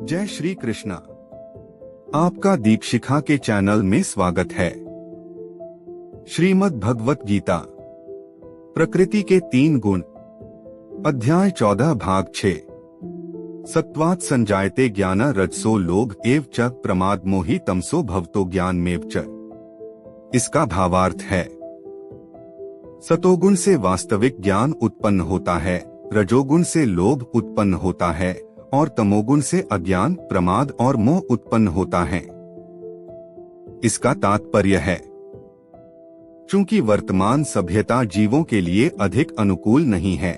जय श्री कृष्णा। आपका दीपशिखा के चैनल में स्वागत है। श्रीमद् भगवत गीता, प्रकृति के 3 गुण, अध्याय 14, भाग 6। सत्वात् संजायते ज्ञान रजसो लोभ एव च प्रमाद मोहि तमसो भवतो ज्ञानमेव च। इसका भावार्थ है, सतोगुण से वास्तविक ज्ञान उत्पन्न होता है, रजोगुण से लोभ उत्पन्न होता है और तमोगुण से अज्ञान, प्रमाद और मोह उत्पन्न होता है। इसका तात्पर्य है, चूंकि वर्तमान सभ्यता जीवों के लिए अधिक अनुकूल नहीं है,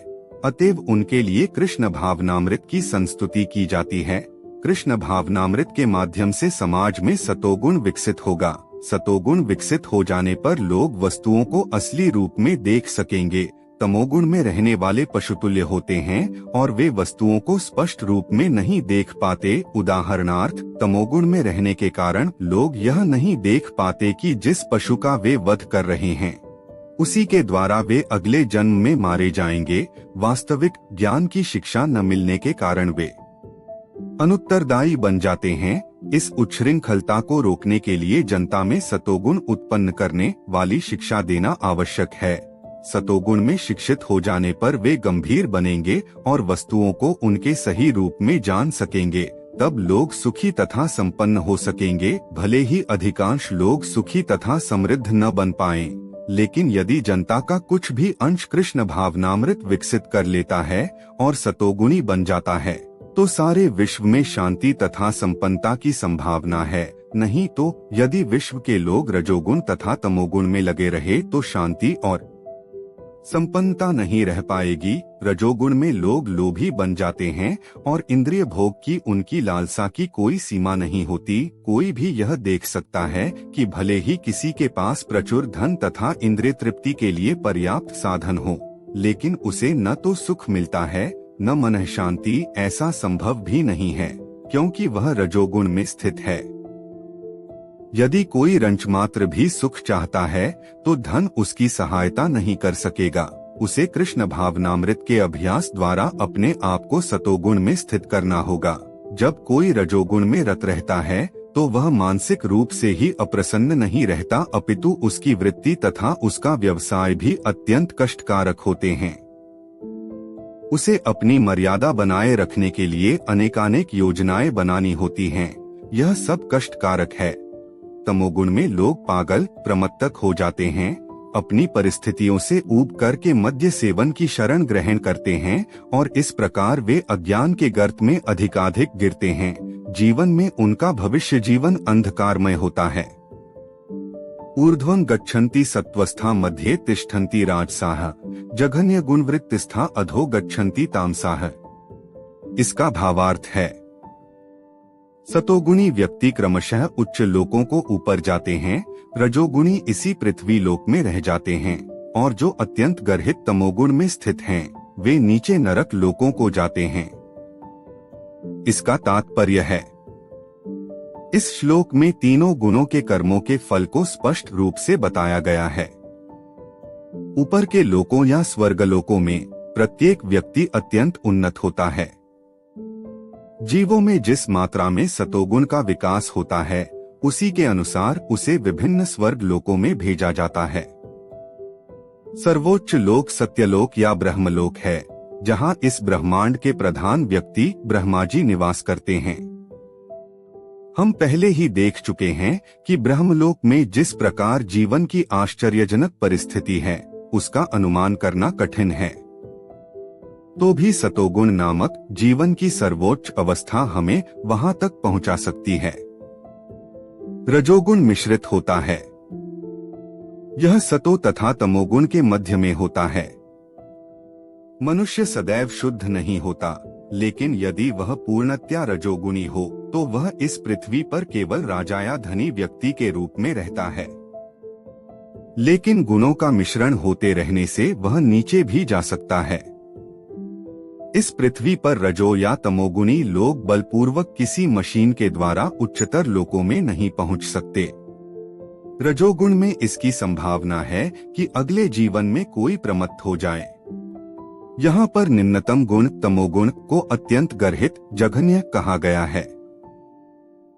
अतएव उनके लिए कृष्ण भावनामृत की संस्तुति की जाती है। कृष्ण भावनामृत के माध्यम से समाज में सतोगुण विकसित होगा। सतोगुण विकसित हो जाने पर लोग वस्तुओं को असली रूप में देख सकेंगे। तमोगुण में रहने वाले पशुतुल्य होते हैं और वे वस्तुओं को स्पष्ट रूप में नहीं देख पाते। उदाहरणार्थ, तमोगुण में रहने के कारण लोग यह नहीं देख पाते कि जिस पशु का वे वध कर रहे हैं, उसी के द्वारा वे अगले जन्म में मारे जाएंगे। वास्तविक ज्ञान की शिक्षा न मिलने के कारण वे अनुत्तरदायी बन जाते हैं। इस उच्छृंखलता को रोकने के लिए जनता में सतोगुण उत्पन्न करने वाली शिक्षा देना आवश्यक है। सतोगुण में शिक्षित हो जाने पर वे गंभीर बनेंगे और वस्तुओं को उनके सही रूप में जान सकेंगे। तब लोग सुखी तथा संपन्न हो सकेंगे। भले ही अधिकांश लोग सुखी तथा समृद्ध न बन पाएं, लेकिन यदि जनता का कुछ भी अंश कृष्ण भावनामृत विकसित कर लेता है और सतोगुणी बन जाता है, तो सारे विश्व में शांति तथा संपन्नता की संभावना है। नहीं तो यदि विश्व के लोग रजोगुण तथा तमोगुण में लगे रहे तो शांति और संपन्नता नहीं रह पाएगी। रजोगुण में लोग लोभी बन जाते हैं और इंद्रिय भोग की उनकी लालसा की कोई सीमा नहीं होती। कोई भी यह देख सकता है कि भले ही किसी के पास प्रचुर धन तथा इंद्रिय तृप्ति के लिए पर्याप्त साधन हो, लेकिन उसे न तो सुख मिलता है न मन शांति। ऐसा संभव भी नहीं है, क्योंकि वह रजोगुण में स्थित है। यदि कोई रंच मात्र भी सुख चाहता है तो धन उसकी सहायता नहीं कर सकेगा। उसे कृष्ण भावनामृत के अभ्यास द्वारा अपने आप को सतोगुण में स्थित करना होगा। जब कोई रजोगुण में रत रहता है तो वह मानसिक रूप से ही अप्रसन्न नहीं रहता, अपितु उसकी वृत्ति तथा उसका व्यवसाय भी अत्यंत कष्टकारक होते हैं। उसे अपनी मर्यादा बनाए रखने के लिए अनेकानेक योजनाएं बनानी होती हैं। यह सब कष्टकारक है। तमोगुण में लोग पागल, प्रमत्तक हो जाते हैं। अपनी परिस्थितियों से ऊब करके मद्य सेवन की शरण ग्रहण करते हैं और इस प्रकार वे अज्ञान के गर्त में अधिकाधिक गिरते हैं। जीवन में उनका भविष्य जीवन अंधकारमय होता है। ऊर्ध्वं गच्छन्ति सत्वस्था मध्ये तिष्ठन्ति राजसाः जघन्य गुणवृत्तिस्था अधो गच्छन्ति तामसाः। इसका भावार्थ है, सतोगुणी व्यक्ति क्रमशः उच्च लोकों को ऊपर जाते हैं, रजोगुणी इसी पृथ्वी लोक में रह जाते हैं और जो अत्यंत गर्हित तमोगुण में स्थित हैं, वे नीचे नरक लोकों को जाते हैं। इसका तात्पर्य है, इस श्लोक में तीनों गुणों के कर्मों के फल को स्पष्ट रूप से बताया गया है। ऊपर के लोकों या स्वर्गलोकों में प्रत्येक व्यक्ति अत्यंत उन्नत होता है। जीवों में जिस मात्रा में सतोगुण का विकास होता है, उसी के अनुसार उसे विभिन्न स्वर्ग लोकों में भेजा जाता है। सर्वोच्च लोक सत्यलोक या ब्रह्मलोक है, जहां इस ब्रह्मांड के प्रधान व्यक्ति ब्रह्मा जी निवास करते हैं। हम पहले ही देख चुके हैं कि ब्रह्मलोक में जिस प्रकार जीवन की आश्चर्यजनक परिस्थिति है, उसका अनुमान करना कठिन है। तो भी सतोगुण नामक जीवन की सर्वोच्च अवस्था हमें वहां तक पहुंचा सकती है। रजोगुण मिश्रित होता है। यह सतो तथा तमोगुण के मध्य में होता है। मनुष्य सदैव शुद्ध नहीं होता, लेकिन यदि वह पूर्णतया रजोगुणी हो तो वह इस पृथ्वी पर केवल राजा या धनी व्यक्ति के रूप में रहता है। लेकिन गुणों का मिश्रण होते रहने से वह नीचे भी जा सकता है। इस पृथ्वी पर रजो या तमोगुणी लोग बलपूर्वक किसी मशीन के द्वारा उच्चतर लोकों में नहीं पहुंच सकते। रजोगुण में इसकी संभावना है कि अगले जीवन में कोई प्रमत्त हो जाए। यहाँ पर निम्नतम गुण तमोगुण को अत्यंत गर्हित जघन्य कहा गया है।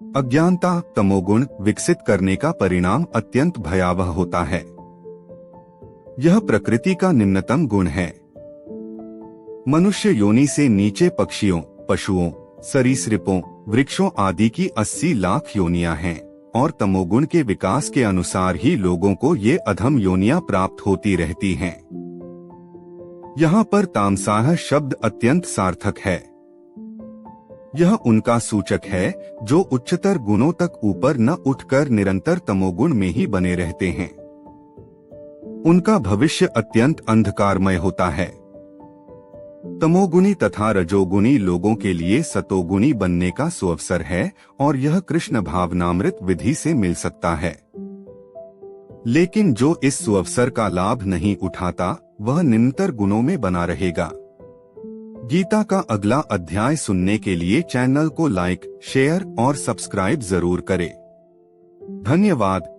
अज्ञानता तमोगुण विकसित करने का परिणाम अत्यंत भयावह होता है। यह प्रकृति का निम्नतम गुण है। मनुष्य योनि से नीचे पक्षियों, पशुओं, सरीसृपों, वृक्षों आदि की 80 लाख योनियां हैं और तमोगुण के विकास के अनुसार ही लोगों को ये अधम योनियां प्राप्त होती रहती हैं। यहाँ पर तामसाह शब्द अत्यंत सार्थक है। यह उनका सूचक है जो उच्चतर गुणों तक ऊपर न उठकर निरंतर तमोगुण में ही बने रहते हैं। उनका भविष्य अत्यंत अंधकारमय होता है। तमोगुणी तथा रजोगुणी लोगों के लिए सतोगुणी बनने का सुअवसर है और यह कृष्ण भावनामृत विधि से मिल सकता है। लेकिन जो इस सुअवसर का लाभ नहीं उठाता वह निम्नतर गुणों में बना रहेगा। गीता का अगला अध्याय सुनने के लिए चैनल को लाइक, शेयर और सब्सक्राइब जरूर करें। धन्यवाद।